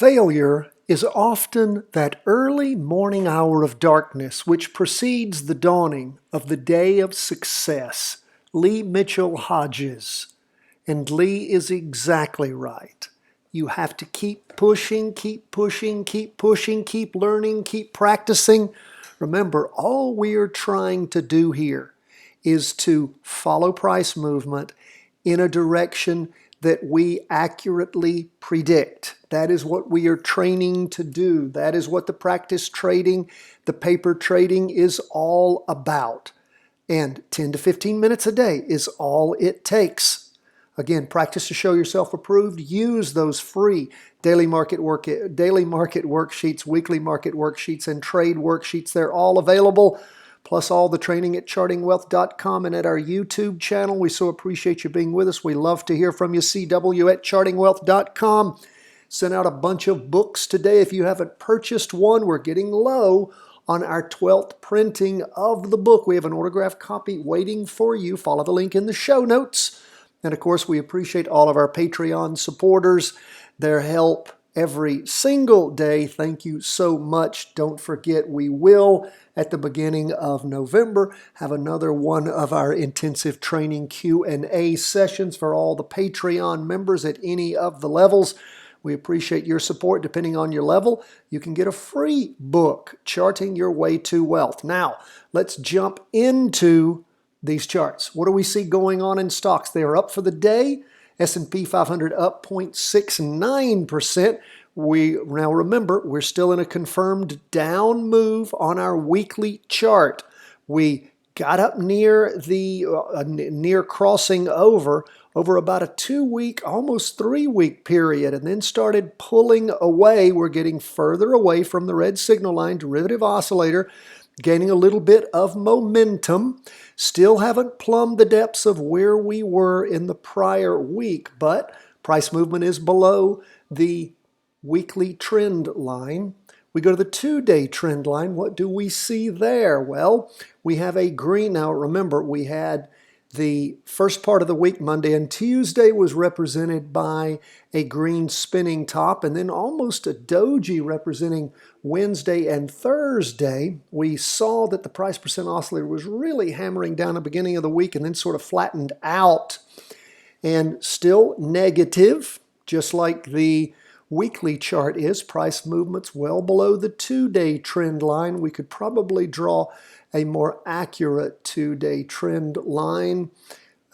Failure is often that early morning hour of darkness which precedes the dawning of the day of success. Leigh Mitchell Hodges. And Leigh is exactly right. You have to keep pushing, keep pushing, keep pushing, keep learning, keep practicing. Remember, all we are trying to do here is to follow price movement in a direction that we accurately predict. That is what we are training to do. That is what the practice trading, the paper trading is all about. And 10 to 15 minutes a day is all it takes. Again, practice to show yourself approved. Use those free daily market worksheets, weekly market worksheets, and trade worksheets. They're all available. Plus all the training at chartingwealth.com and at our YouTube channel. We so appreciate you being with us. We love to hear from you. CW at chartingwealth.com. Sent out a bunch of books today. If you haven't purchased one, we're getting low on our 12th printing of the book. We have an autographed copy waiting for you. Follow the link in the show notes. And of course, we appreciate all of our Patreon supporters, their help every single day. Thank you so much. Don't forget, we will, at the beginning of November, have another one of our intensive training Q&A sessions for all the Patreon members at any of the levels. We appreciate your support. Depending on your level, you can get a free book, Charting Your Way to Wealth. Now, let's jump into these charts. What do we see going on in stocks? They are up for the day. S&P 500 up 0.69%. Now remember, we're still in a confirmed down move on our weekly chart. We got up near the near crossing over about a 2-week, almost 3-week period, and then started pulling away. We're getting further away from the red signal line derivative oscillator, gaining a little bit of momentum. Still haven't plumbed the depths of where we were in the prior week, but price movement is below the weekly trend line. We go to the 2-day trend line. What do we see there? Well, we have a green. Now remember, we had the first part of the week, Monday and Tuesday, was represented by a green spinning top, and then almost a doji representing Wednesday and Thursday. We saw that the price percent oscillator was really hammering down at the beginning of the week and then sort of flattened out and still negative, just like the weekly chart is. Price movements well below the 2-day trend line. We could probably draw a more accurate 2-day trend line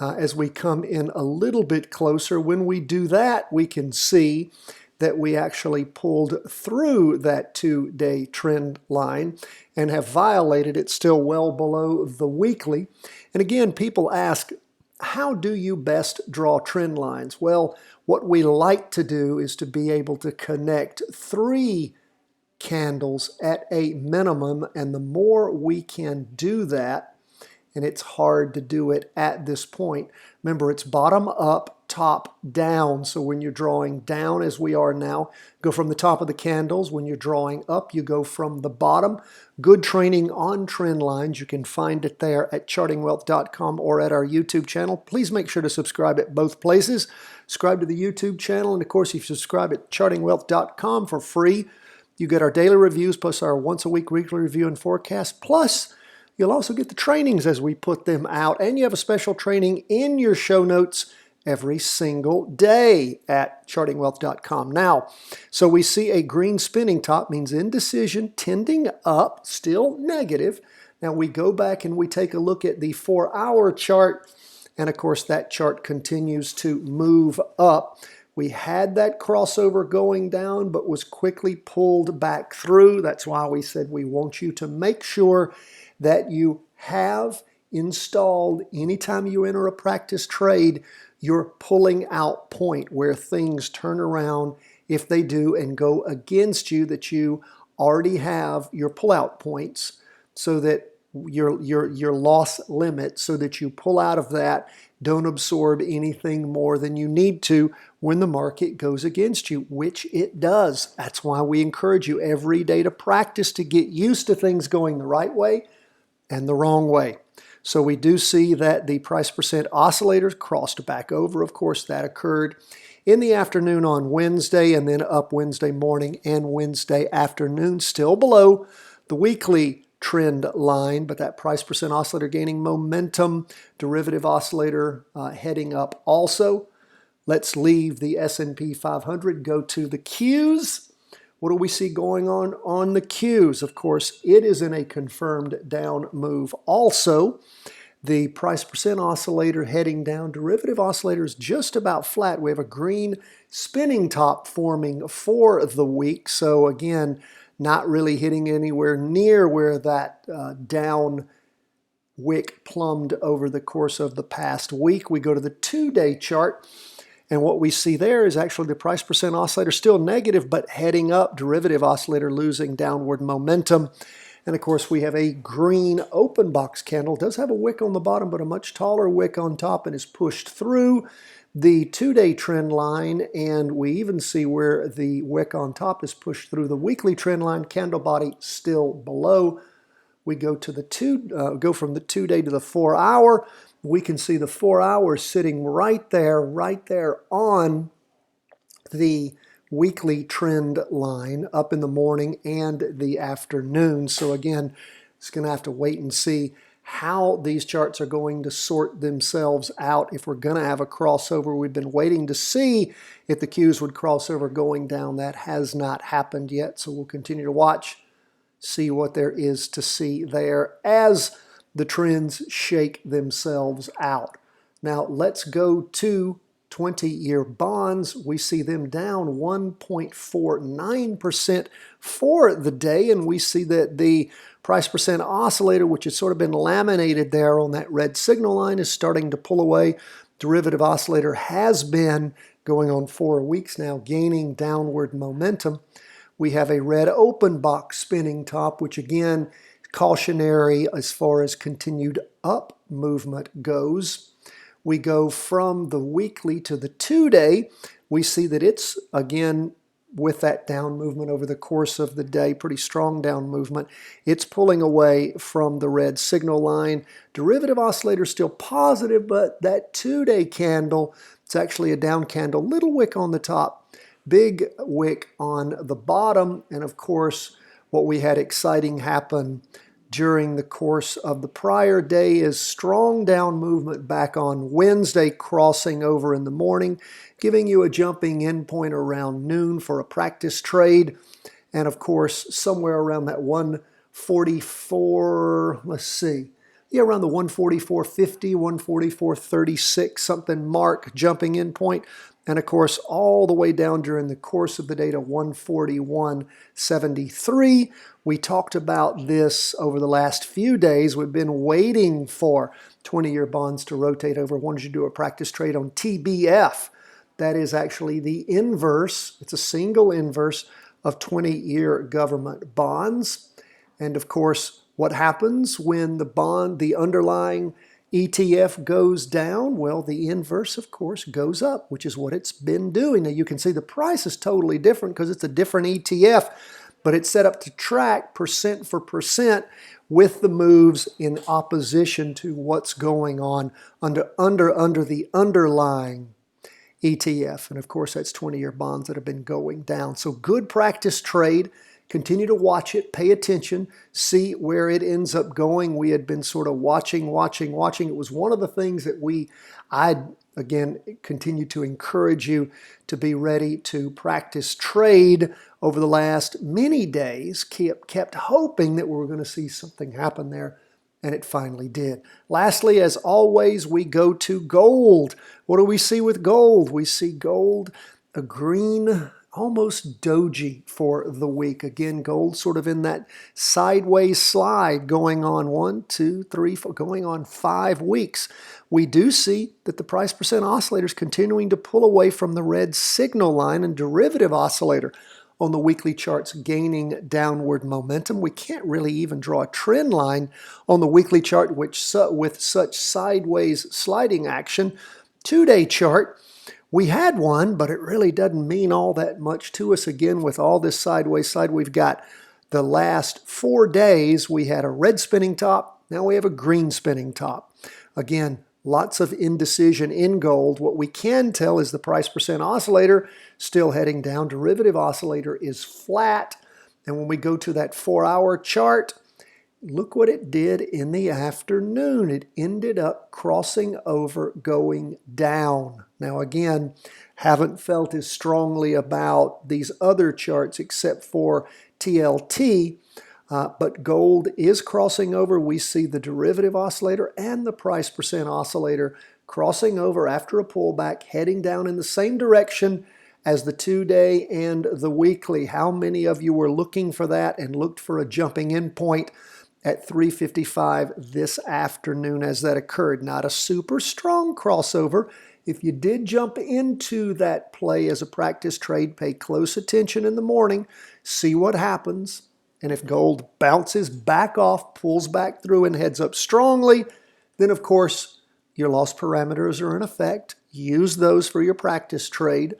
as we come in a little bit closer. When we do that, we can see that we actually pulled through that 2-day trend line and have violated it, still well below the weekly. And again, people ask, how do you best draw trend lines? Well, what we like to do is to be able to connect 3 candles at a minimum, and the more we can do that, and it's hard to do it at this point. Remember, it's bottom up, top down. So when you're drawing down, as we are now, go from the top of the candles. When you're drawing up, you go from the bottom. Good training on trend lines. You can find it there at chartingwealth.com or at our YouTube channel. Please make sure to subscribe at both places. Subscribe to the YouTube channel, and of course, if you subscribe at chartingwealth.com for free, you get our daily reviews plus our once-a-week weekly review and forecast. Plus, you'll also get the trainings as we put them out, and you have a special training in your show notes every single day at chartingwealth.com. Now, so we see a green spinning top, means indecision, tending up, still negative. Now we go back and we take a look at the 4-hour chart, and of course that chart continues to move up. We had that crossover going down, but was quickly pulled back through. That's why we said we want you to make sure that you have installed, anytime you enter a practice trade, your pulling out point where things turn around, if they do, and go against you, that you already have your pullout points, so that your loss limit, so that you pull out of that, don't absorb anything more than you need to when the market goes against you, which it does. That's why we encourage you every day to practice, to get used to things going the right way and the wrong way. So we do see that the price percent oscillators crossed back over. Of course, that occurred in the afternoon on Wednesday, and then up Wednesday morning and Wednesday afternoon, still below the weekly trend line, but that price percent oscillator gaining momentum, derivative oscillator heading up also. Let's leave the S&P 500, go to the Qs. What do we see going on the Qs? Of course, it is in a confirmed down move also. The price percent oscillator heading down. Derivative oscillator is just about flat. We have a green spinning top forming for the week. So again, not really hitting anywhere near where that down wick plumbed over the course of the past week. We go to the 2-day chart. And what we see there is actually the price percent oscillator still negative, but heading up. Derivative oscillator losing downward momentum. And of course, we have a green open box candle. It does have a wick on the bottom, but a much taller wick on top, and is pushed through the 2-day trend line. And we even see where the wick on top is pushed through the weekly trend line. Candle body still below. We go to the go from the 2-day to the 4-hour. We can see the 4-hour sitting right there on the weekly trend line up in the morning and the afternoon. So again, it's going to have to wait and see how these charts are going to sort themselves out. If we're going to have a crossover, we've been waiting to see if the Qs would cross over going down. That has not happened yet, so we'll continue to watch, see what there is to see there as the trends shake themselves out. Now let's go to 20-year bonds. We see them down 1.49% for the day, and we see that the price percent oscillator, which has sort of been laminated there on that red signal line, is starting to pull away. Derivative oscillator has been going on 4 weeks now, gaining downward momentum. We have a red open box spinning top, which again, cautionary as far as continued up movement goes. We go from the weekly to the 2-day. We see that it's, again, with that down movement over the course of the day, pretty strong down movement. It's pulling away from the red signal line. Derivative oscillator still positive, but that 2-day candle, it's actually a down candle. Little wick on the top, big wick on the bottom. And of course, what we had exciting happen during the course of the prior day is strong down movement back on Wednesday, crossing over in the morning, giving you a jumping in point around noon for a practice trade. And of course, somewhere around that 144, let's see, yeah, around the 144.50, 144.36 something mark, jumping in point. And of course, all the way down during the course of the day to 141.73. We talked about this over the last few days. We've been waiting for 20-year bonds to rotate over. Wanted you to do a practice trade on TBF. That is actually the inverse. It's a single inverse of 20-year government bonds. And of course, what happens when the underlying ETF goes down? Well, the inverse, of course, goes up, which is what it's been doing. Now, you can see the price is totally different because it's a different ETF, but it's set up to track percent for percent with the moves in opposition to what's going on under the underlying ETF. And of course, that's 20-year bonds that have been going down. So good practice trade. Continue to watch it, pay attention, see where it ends up going. We had been sort of watching. It was one of the things that I again, continue to encourage you to be ready to practice trade over the last many days. Kept hoping that we were going to see something happen there, and it finally did. Lastly, as always, we go to gold. What do we see with gold? We see gold, a green, almost doji for the week. Again, gold sort of in that sideways slide going on 1, 2, 3, 4, going on 5 weeks. We do see that the price percent oscillator is continuing to pull away from the red signal line, and derivative oscillator on the weekly charts gaining downward momentum. We can't really even draw a trend line on the weekly chart with such sideways sliding action. 2-day chart, we had one, but it really doesn't mean all that much to us. Again, with all this sideways slide, we've got the last 4 days, we had a red spinning top. Now we have a green spinning top. Again, Lots of indecision in gold. What we can tell is the price percent oscillator still heading down. Derivative oscillator is flat. And when we go to that 4-hour chart, look what it did in the afternoon. It ended up crossing over, going down. Now again, haven't felt as strongly about these other charts except for TLT, but gold is crossing over. We see the derivative oscillator and the price percent oscillator crossing over after a pullback, heading down in the same direction as the 2-day and the weekly. How many of you were looking for that and looked for a jumping in point at 3:55 this afternoon as that occurred? Not a super strong crossover. If you did jump into that play as a practice trade, pay close attention in the morning, see what happens. And if gold bounces back off, pulls back through and heads up strongly, then of course your loss parameters are in effect. Use those for your practice trade.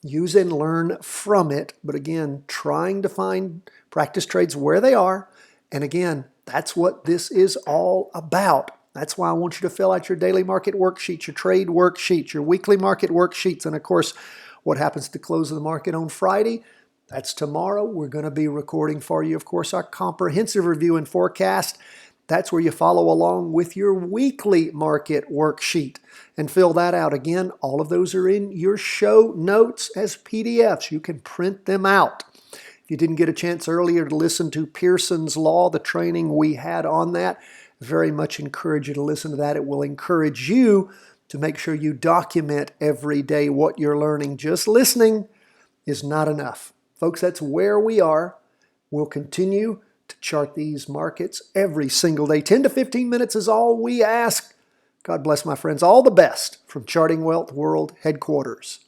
Use and learn from it. But again, trying to find practice trades where they are. And again, that's what this is all about. That's why I want you to fill out your daily market worksheets, your trade worksheets, your weekly market worksheets, and of course, what happens to close of the market on Friday. That's tomorrow. We're going to be recording for you, of course, our comprehensive review and forecast. That's where you follow along with your weekly market worksheet and fill that out. Again, all of those are in your show notes as PDFs. You can print them out. If you didn't get a chance earlier to listen to Pearson's Law, the training we had on that, very much encourage you to listen to that. It will encourage you to make sure you document every day what you're learning. Just listening is not enough. Folks, that's where we are. We'll continue to chart these markets every single day. 10 to 15 minutes is all we ask. God bless, my friends. All the best from Charting Wealth World Headquarters.